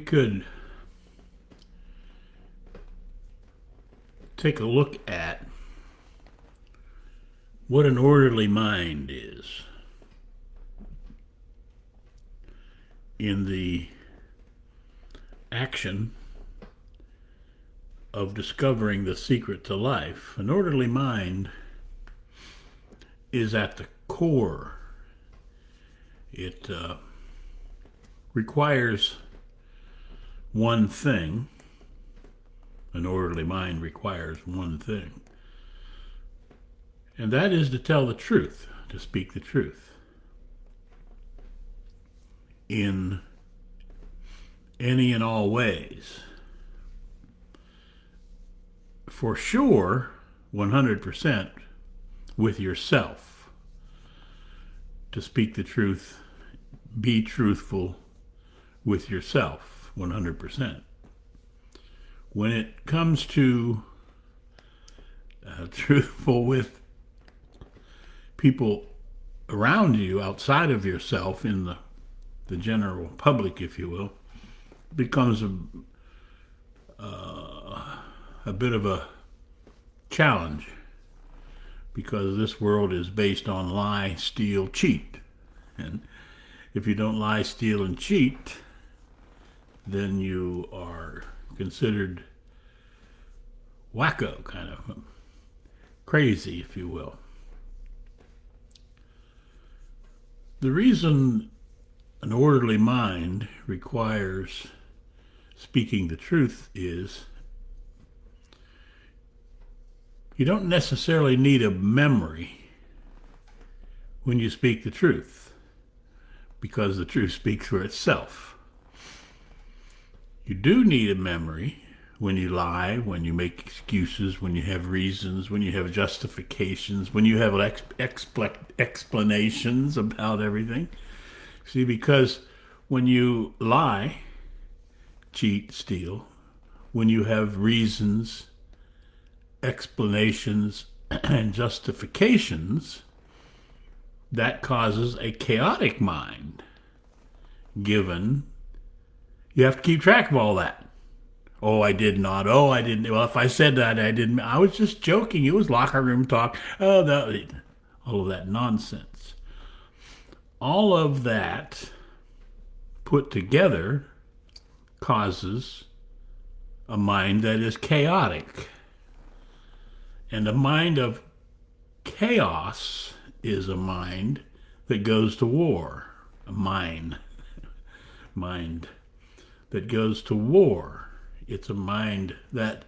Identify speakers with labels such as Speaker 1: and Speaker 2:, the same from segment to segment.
Speaker 1: Could take a look at what an orderly mind is in the action of discovering the secret to life. An orderly mind is at the core. It requires one thing. An orderly mind requires one thing, and that is to tell the truth, to speak the truth in any and all ways. For sure, 100% with yourself. To speak the truth, be truthful with yourself, 100%. When it comes to truthful with people around you, outside of yourself, in the general public, if you will, becomes a bit of a challenge, because this world is based on lie, steal, cheat. And if you don't lie, steal, and cheat, then you are considered wacko, kind of crazy, if you will. The reason an orderly mind requires speaking the truth is you don't necessarily need a memory when you speak the truth, because the truth speaks for itself. You do need a memory when you lie, when you make excuses, when you have reasons, when you have justifications, when you have explanations about everything. See, because when you lie, cheat, steal, when you have reasons, explanations, and justifications, that causes a chaotic mind, given you have to keep track of all that. Oh, I did not. Oh, I didn't. Well, if I said that, I didn't. I was just joking. It was locker room talk. Oh, all of that nonsense. All of that put together causes a mind that is chaotic. And a mind of chaos is a mind that goes to war. A mind that goes to war. It's a mind that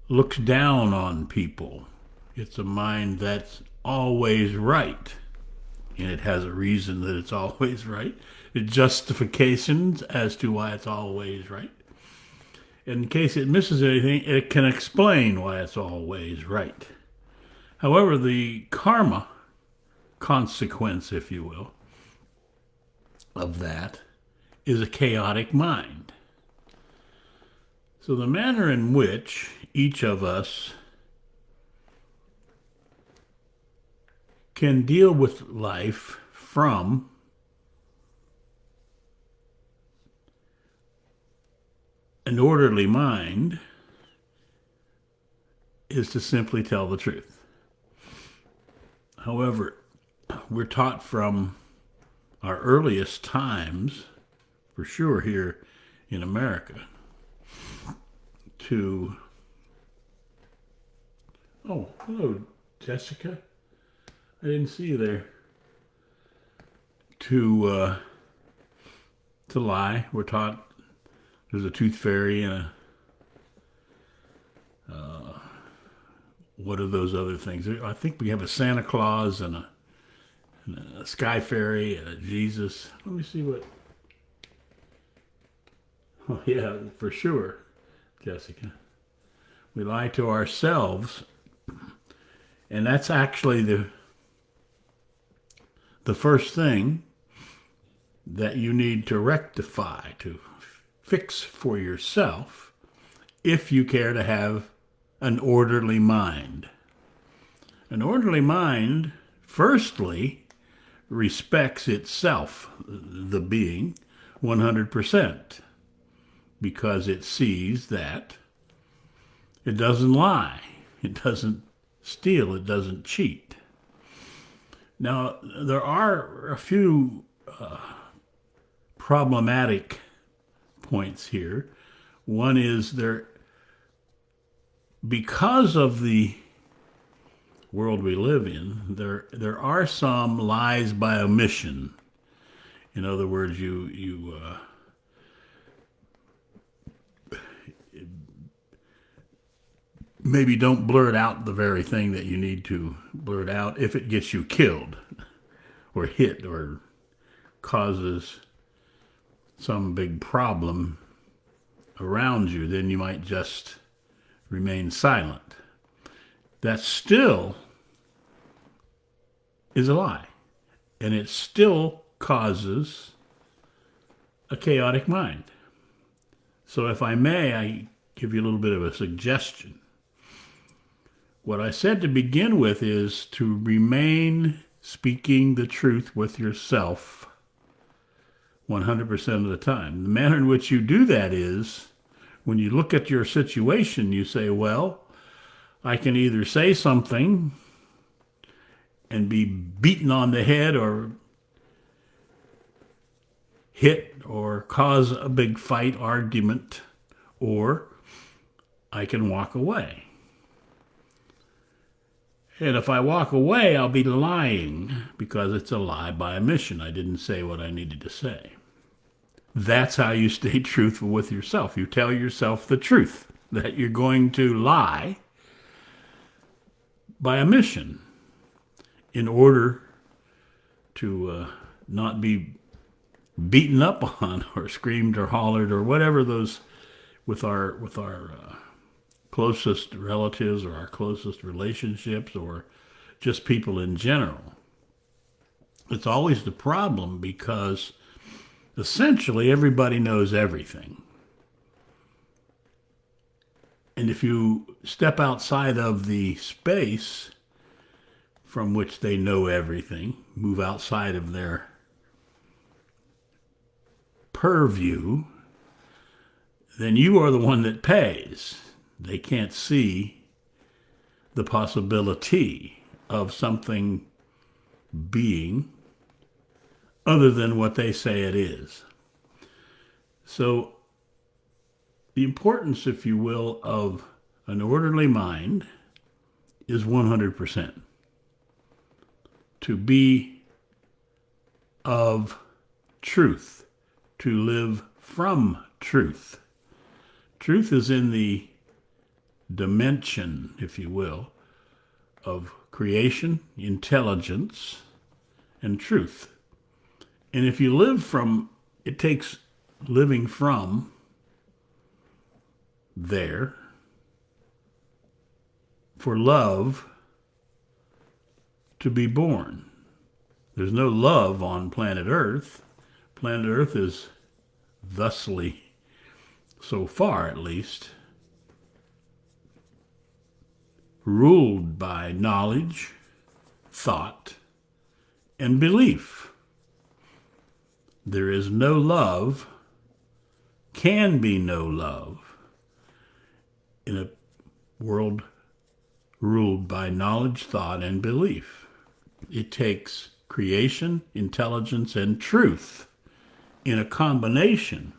Speaker 1: looks down on people. It's a mind that's always right. And it has a reason that it's always right. It justifications as to why it's always right. In case it misses anything, it can explain why it's always right. However, the karma consequence, if you will, of that is a chaotic mind. So the manner in which each of us can deal with life from an orderly mind is to simply tell the truth. However, we're taught from our earliest times, for sure here in America, to... Oh, hello, Jessica. I didn't see you there. To lie. We're taught there's a tooth fairy and what are those other things? I think we have a Santa Claus and a Sky Fairy and a Jesus. Let me see what... Oh, yeah, for sure, Jessica. We lie to ourselves, and that's actually the first thing that you need to rectify, to fix for yourself, if you care to have an orderly mind. An orderly mind, firstly, respects itself, the being, 100% because it sees that it doesn't lie, it doesn't steal, it doesn't cheat. Now, there are a few problematic points here. One is because of the world we live in, there are some lies by omission. In other words, you maybe don't blurt out the very thing that you need to blurt out if it gets you killed or hit or causes some big problem around you. Then you might just remain silent. That still is a lie, and it still causes a chaotic mind. So if I may, I give you a little bit of a suggestion. What I said to begin with is to remain speaking the truth with yourself 100% of the time. The manner in which you do that is when you look at your situation, you say, well, I can either say something and be beaten on the head or hit or cause a big fight, argument, or I can walk away. And if I walk away, I'll be lying because it's a lie by omission. I didn't say what I needed to say. That's how you stay truthful with yourself. You tell yourself the truth, that you're going to lie by omission in order to not be beaten up on or screamed or hollered or whatever those with our closest relatives or our closest relationships or just people in general. It's always the problem because essentially everybody knows everything. And if you step outside of the space from which they know everything, move outside of their purview, then you are the one that pays. They can't see the possibility of something being other than what they say it is. So the importance, if you will, of an orderly mind is 100%. To be of truth, to live from truth. Truth is in the dimension, if you will, of creation, intelligence, and truth. And if you live from, it takes living from there for love to be born. There's no love on planet Earth. Planet Earth is thusly, so far at least, ruled by knowledge, thought, and belief. There is no love, can be no love, in a world ruled by knowledge, thought, and belief. It takes creation, intelligence, and truth in a combination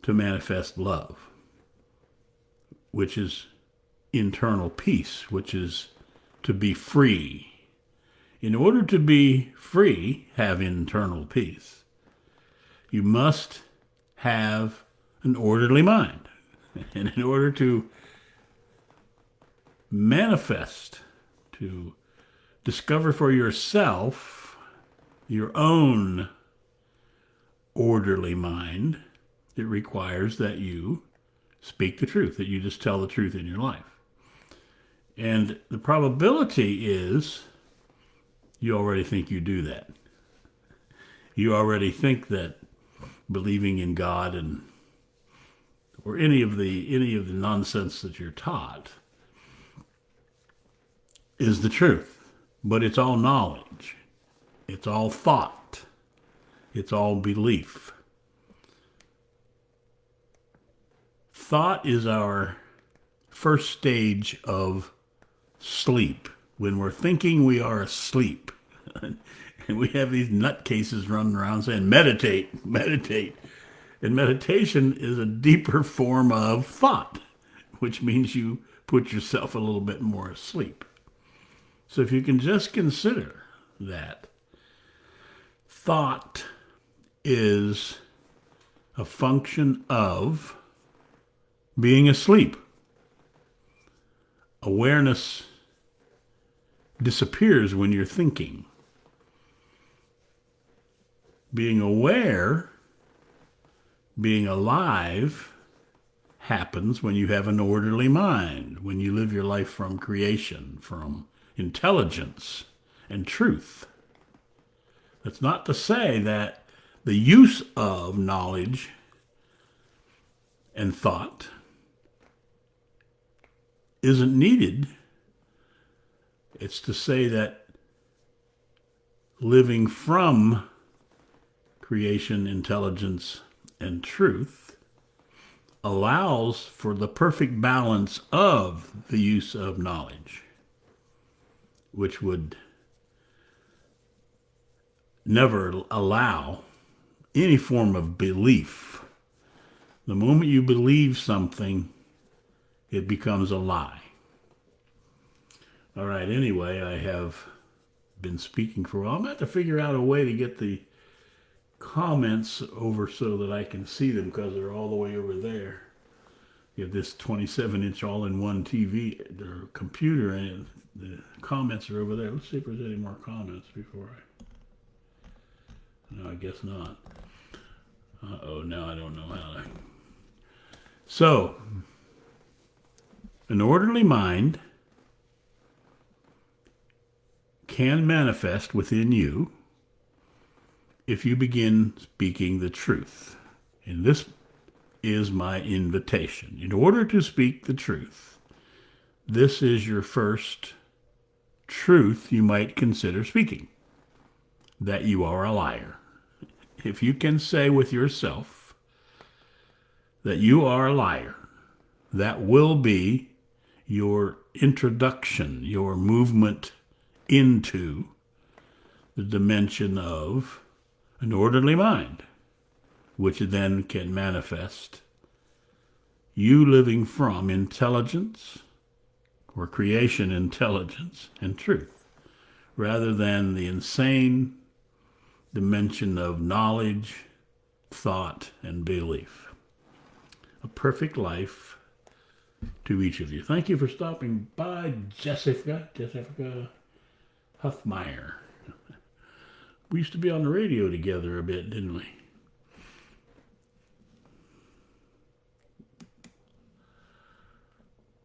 Speaker 1: to manifest love, which is internal peace, which is to be free. In order to be free, have internal peace, you must have an orderly mind. And in order to manifest, to discover for yourself your own orderly mind, it requires that you speak the truth, that you just tell the truth in your life. And the probability is you already think you do that. You already think that believing in God and or any of the nonsense that you're taught is the truth. But it's all knowledge. It's all thought. It's all belief. Thought is our first stage of sleep. When we're thinking, we are asleep. And we have these nutcases running around saying, meditate, meditate. And meditation is a deeper form of thought, which means you put yourself a little bit more asleep. So if you can just consider that thought is a function of being asleep. Awareness disappears when you're thinking. Being aware, being alive, happens when you have an orderly mind, when you live your life from creation, from intelligence and truth. That's not to say that the use of knowledge and thought isn't needed. It's to say that living from creation, intelligence, and truth allows for the perfect balance of the use of knowledge, which would never allow any form of belief. The moment you believe something, it becomes a lie. All right, anyway, I have been speaking for a while. I'm going to have to figure out a way to get the comments over so that I can see them because they're all the way over there. You have this 27-inch all-in-one TV or computer, and the comments are over there. Let's see if there's any more comments before No, I guess not. Now I don't know how to. So, an orderly mind can manifest within you if you begin speaking the truth. And this is my invitation. In order to speak the truth, this is your first truth you might consider speaking, that you are a liar. If you can say with yourself that you are a liar, that will be your introduction, your movement into the dimension of an orderly mind, which then can manifest you living from intelligence or creation intelligence and truth, rather than the insane dimension of knowledge, thought, and belief. A perfect life to each of you. Thank you for stopping by, Jessica Huffmeyer. We used to be on the radio together a bit, didn't we?